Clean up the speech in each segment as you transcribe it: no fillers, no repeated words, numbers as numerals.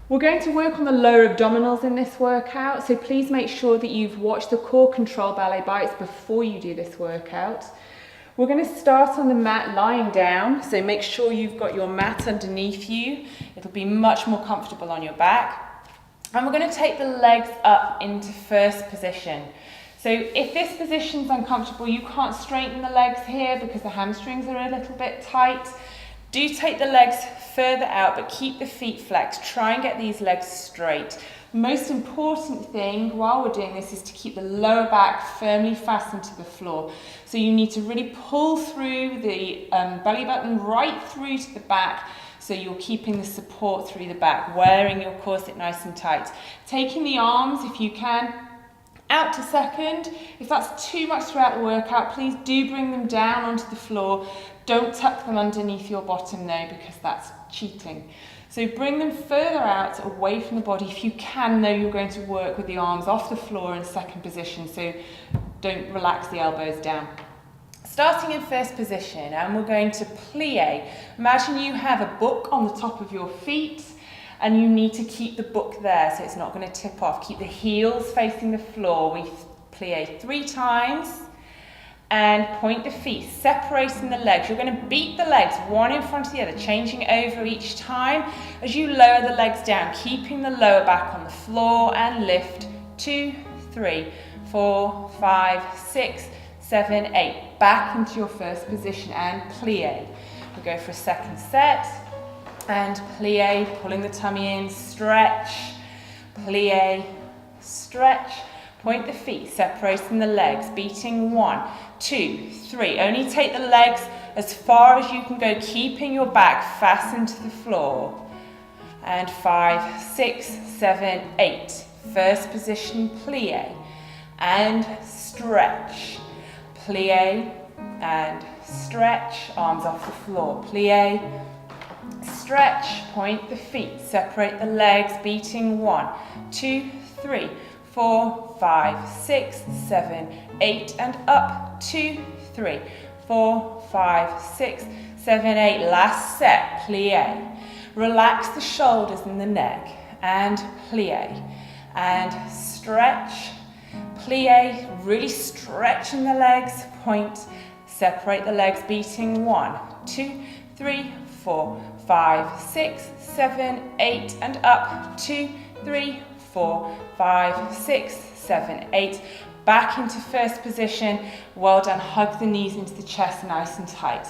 We're going to work on the lower abdominals in this workout, so please make sure that you've watched the core control ballet bites before you do this workout. We're going to start on the mat lying down, so make sure you've got your mat underneath you. It'll be much more comfortable on your back. And we're going to take the legs up into first position. So if this position's uncomfortable, you can't straighten the legs here because the hamstrings are a little bit tight. Do take the legs further out, but keep the feet flexed. Try and get these legs straight. Most important thing while we're doing this is to keep the lower back firmly fastened to the floor. So you need to really pull through the belly button right through to the back, so you're keeping the support through the back, wearing your corset nice and tight. Taking the arms, if you can, out to second. If that's too much throughout the workout, please do bring them down onto the floor. Don't tuck them underneath your bottom though, because that's cheating. So bring them further out, away from the body. If you can though, you're going to work with the arms off the floor in second position, so don't relax the elbows down. Starting in first position, and we're going to plie. Imagine you have a book on the top of your feet, and you need to keep the book there so it's not going to tip off. Keep the heels facing the floor. We plie 3 times and point the feet, separating the legs. You're going to beat the legs one in front of the other, changing over each time as you lower the legs down, keeping the lower back on the floor, and lift 2, 3, 4, 5, 6, 7, 8. Back into your first position and plie. We'll go for a second set. And plie, pulling the tummy in, stretch, plie, stretch, point the feet, separating the legs, beating 1, 2, 3. Only take the legs as far as you can go, keeping your back fastened to the floor. And 5, 6, 7, 8. First position, plie, and stretch, plie, and stretch, arms off the floor, plie, stretch, point the feet, separate the legs, beating 1, 2, 3, 4, 5, 6, 7, 8, and up, 2, 3, 4, 5, 6, 7, 8. Last set, plie. Relax the shoulders and the neck, and plie, and stretch, plie, really stretching the legs, point, separate the legs, beating 1, 2, 3, 4, 5, 6, 7, 8, and up, 2, 3, 4, 5, 6, 7, 8. Back into first position. Well done. Hug the knees into the chest nice and tight.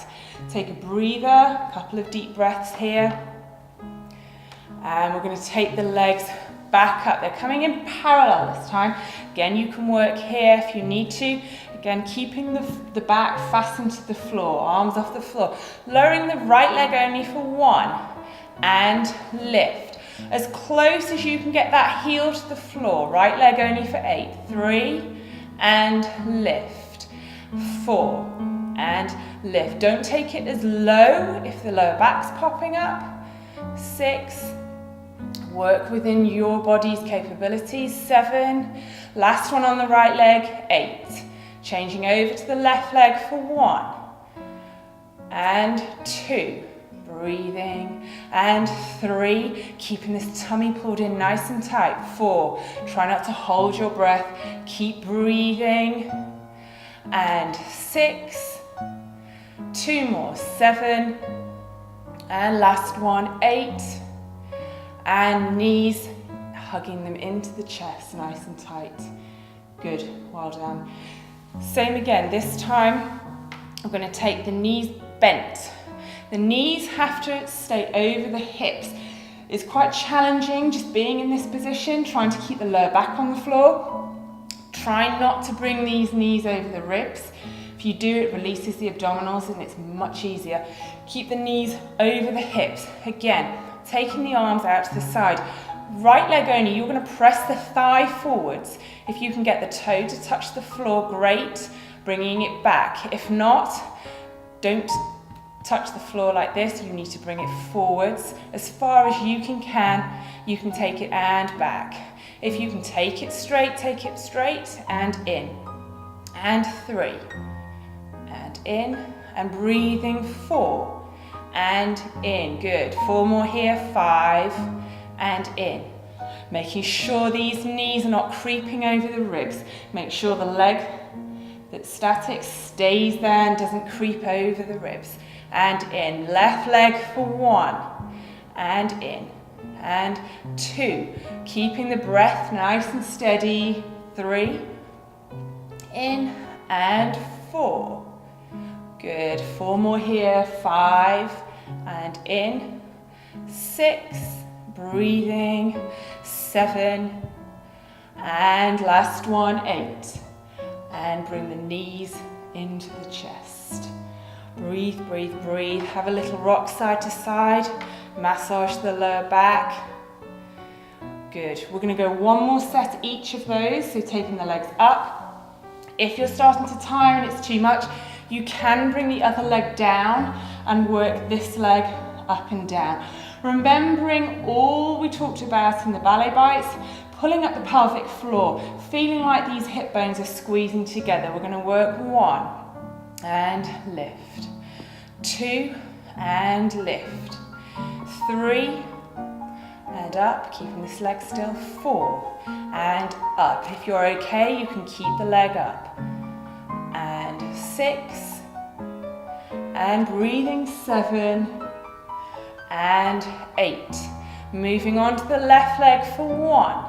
Take a breather, a couple of deep breaths here. And we're going to take the legs back up. They're coming in parallel this time. Again, you can work here if you need to. Again, keeping the back fastened to the floor, arms off the floor. Lowering the right leg only for 1, and lift. As close as you can get that heel to the floor. Right leg only for 8. 3, and lift. 4, and lift. Don't take it as low if the lower back's popping up. 6, work within your body's capabilities. 7, last one on the right leg. 8. Changing over to the left leg for 1, and 2, breathing, and 3, keeping this tummy pulled in nice and tight. 4, try not to hold your breath, keep breathing, and 6, 2 more, 7, and last one, 8, and knees, hugging them into the chest nice and tight. Good, well done. Same again, this time I'm going to take the knees bent. The knees have to stay over the hips. It's quite challenging just being in this position, trying to keep the lower back on the floor. Try not to bring these knees over the ribs. If you do, it releases the abdominals and it's much easier. Keep the knees over the hips. Again, taking the arms out to the side. Right leg only, you're going to press the thigh forwards. If you can get the toe to touch the floor, great. Bringing it back. If not, don't touch the floor like this. You need to bring it forwards as far as you can. You can take it and back. If you can take it straight, and in. And 3. And in. And breathing 4. And in. Good. 4 more here. 5. and in. Making sure these knees are not creeping over the ribs. Make sure the leg that's static stays there and doesn't creep over the ribs. And in. Left leg for 1, and in, and 2. Keeping the breath nice and steady. 3, in, and 4. Good. 4 more here. 5, and in. 6, breathing. 7, and last one, 8. And bring the knees into the chest. Breathe, breathe, breathe. Have a little rock side to side. Massage the lower back. Good. We're going to go one more set each of those, so taking the legs up. If you're starting to tire and it's too much, you can bring the other leg down and work this leg up and down. Remembering all we talked about in the ballet bites, pulling up the pelvic floor, feeling like these hip bones are squeezing together. We're going to work 1 and lift, 2 and lift, 3 and up, keeping this leg still, 4 and up. If you're okay, you can keep the leg up, and 6 and breathing, 7 and 8. Moving on to the left leg for 1.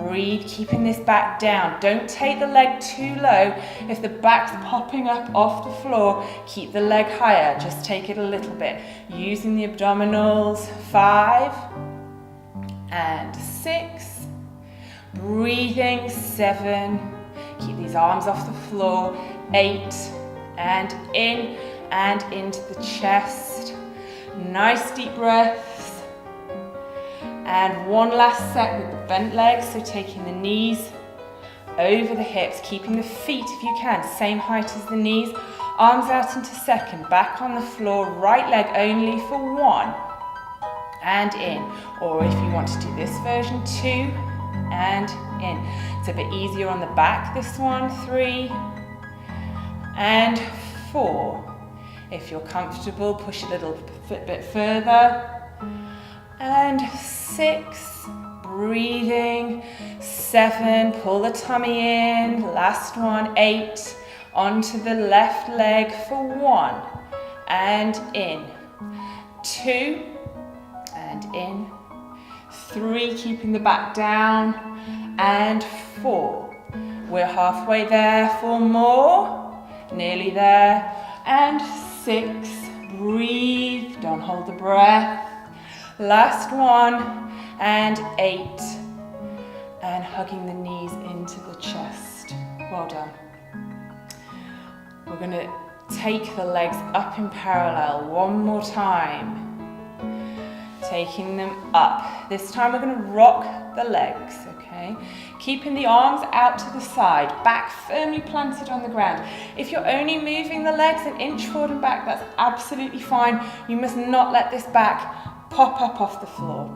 Breathe, keeping this back down. Don't take the leg too low. If the back's popping up off the floor, keep the leg higher. Just take it a little bit. Using the abdominals. 5 and 6. Breathing. 7. Keep these arms off the floor. 8 and in and into the chest. Nice deep breaths. And one last set with the bent legs, so taking the knees over the hips, keeping the feet, if you can, same height as the knees. Arms out into second, back on the floor, right leg only for 1 and in. Or if you want to do this version, 2 and in. It's a bit easier on the back, this one. 3 and 4. If you're comfortable, push a little bit further. And 6, breathing. 7, pull the tummy in. Last one, 8, onto the left leg for 1 and in. 2 and in. 3, keeping the back down. And 4. We're halfway there. 4 more. Nearly there. And 6, breathe, don't hold the breath. Last one, and 8. And hugging the knees into the chest. Well done. We're going to take the legs up in parallel one more time. Taking them up. This time we're going to rock the legs, okay? Keeping the arms out to the side, back firmly planted on the ground. If you're only moving the legs an inch forward and back, that's absolutely fine. You must not let this back pop up off the floor.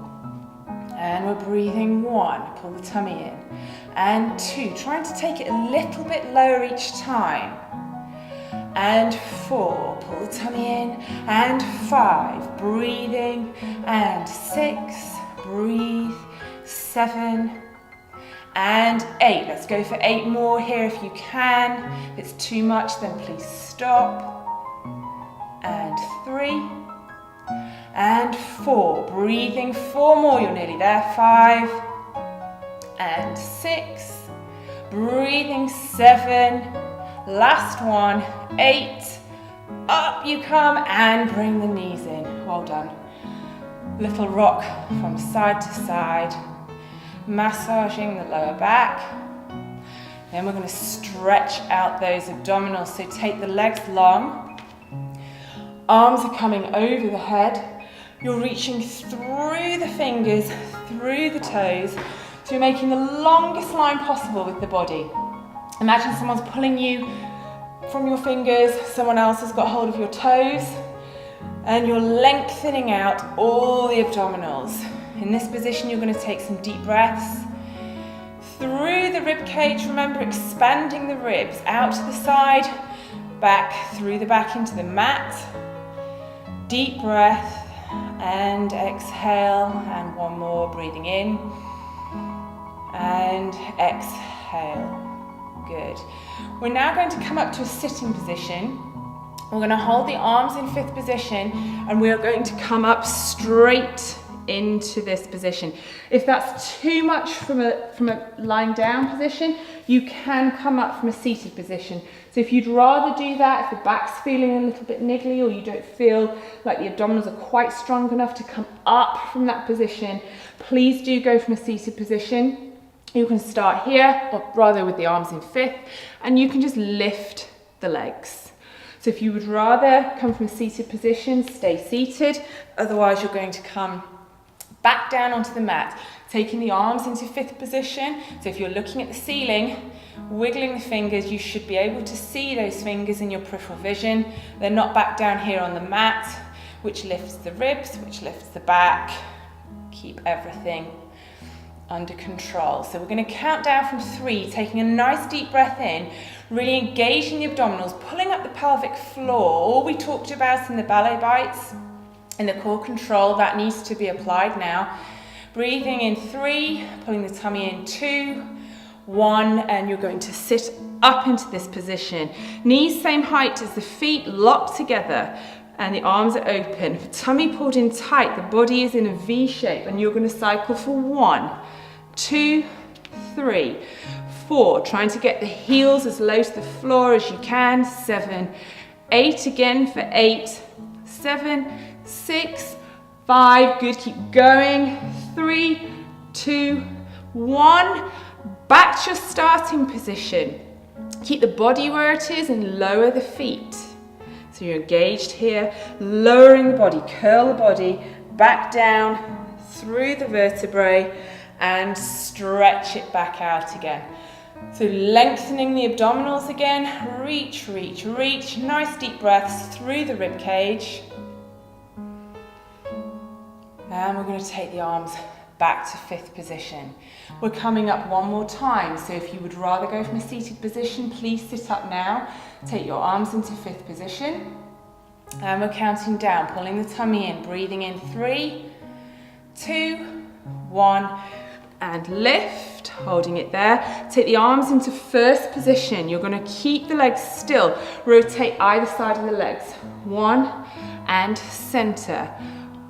And we're breathing. 1, pull the tummy in. And 2, trying to take it a little bit lower each time. And 4, pull the tummy in. And 5, breathing. And 6, breathe. 7 and 8. Let's go for 8 more here if you can. If it's too much, then please stop. And 3 and 4, breathing. 4 more, you're nearly there. 5 and 6, breathing. 7, last one. 8, up you come and bring the knees in. Well done. Little rock from side to side, massaging the lower back. Then we're going to stretch out those abdominals, so take the legs long. Arms are coming over the head. You're reaching through the fingers, through the toes. So you're making the longest line possible with the body. Imagine someone's pulling you from your fingers, someone else has got hold of your toes, and you're lengthening out all the abdominals. In this position, you're going to take some deep breaths through the rib cage. Remember, expanding the ribs out to the side, back through the back into the mat. Deep breath and exhale, and one more, breathing in and exhale. Good. We're now going to come up to a sitting position. We're going to hold the arms in fifth position, and we are going to come up straight into this position. If that's too much from a lying down position, you can come up from a seated position. So if you'd rather do that, if the back's feeling a little bit niggly, or you don't feel like the abdominals are quite strong enough to come up from that position, please do go from a seated position. You can start here, or rather with the arms in fifth, and you can just lift the legs. So if you would rather come from a seated position, stay seated. Otherwise, you're going to come back down onto the mat, taking the arms into fifth position. So if you're looking at the ceiling, wiggling the fingers, you should be able to see those fingers in your peripheral vision. They're not back down here on the mat, which lifts the ribs, which lifts the back. Keep everything under control. So we're going to count down from 3, taking a nice deep breath in, really engaging the abdominals, pulling up the pelvic floor. All we talked about in the ballet bites, in the core control, that needs to be applied now. Breathing in 3, pulling the tummy in 2, 1, and you're going to sit up into this position. Knees same height as the feet, locked together, and the arms are open. Tummy pulled in tight, the body is in a V shape, and you're going to cycle for 1, 2, 3, 4, trying to get the heels as low to the floor as you can. 7, 8 again for 8, 7, 6, 5, good, keep going. 3, 2, 1, back to your starting position. Keep the body where it is and lower the feet. So you're engaged here, lowering the body, curl the body, back down through the vertebrae and stretch it back out again. So lengthening the abdominals again, reach, reach, reach, nice deep breaths through the rib cage. And we're going to take the arms back to fifth position. We're coming up one more time, so if you would rather go from a seated position, please sit up now. Take your arms into fifth position. And we're counting down, pulling the tummy in, breathing in 3, 2, 1, and lift, holding it there. Take the arms into first position. You're going to keep the legs still. Rotate either side of the legs. 1, and center.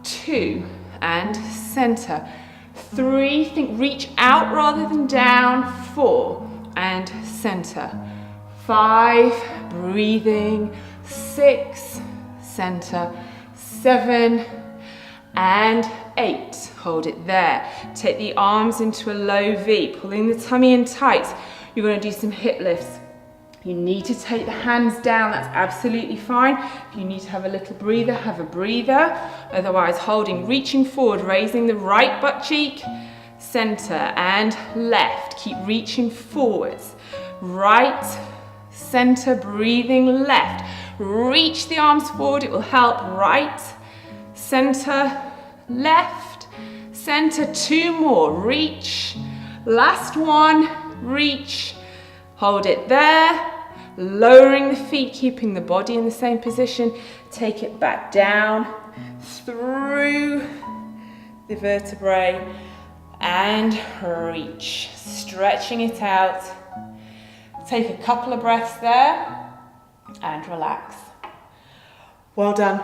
2, and center. 3, think reach out rather than down. 4, and center. 5, breathing. 6, center. 7, and 8. Hold it there. Take the arms into a low V, pulling the tummy in tight. You're going to do some hip lifts. You need to take the hands down, that's absolutely fine. If you need to have a little breather, have a breather. Otherwise, holding, reaching forward, raising the right butt cheek, center and left. Keep reaching forwards. Right, center, breathing left. Reach the arms forward, it will help. Right, center, left, center. 2 more, reach. Last one, reach. Hold it there, lowering the feet, keeping the body in the same position. Take it back down, through the vertebrae, and reach. Stretching it out. Take a couple of breaths there, and relax. Well done.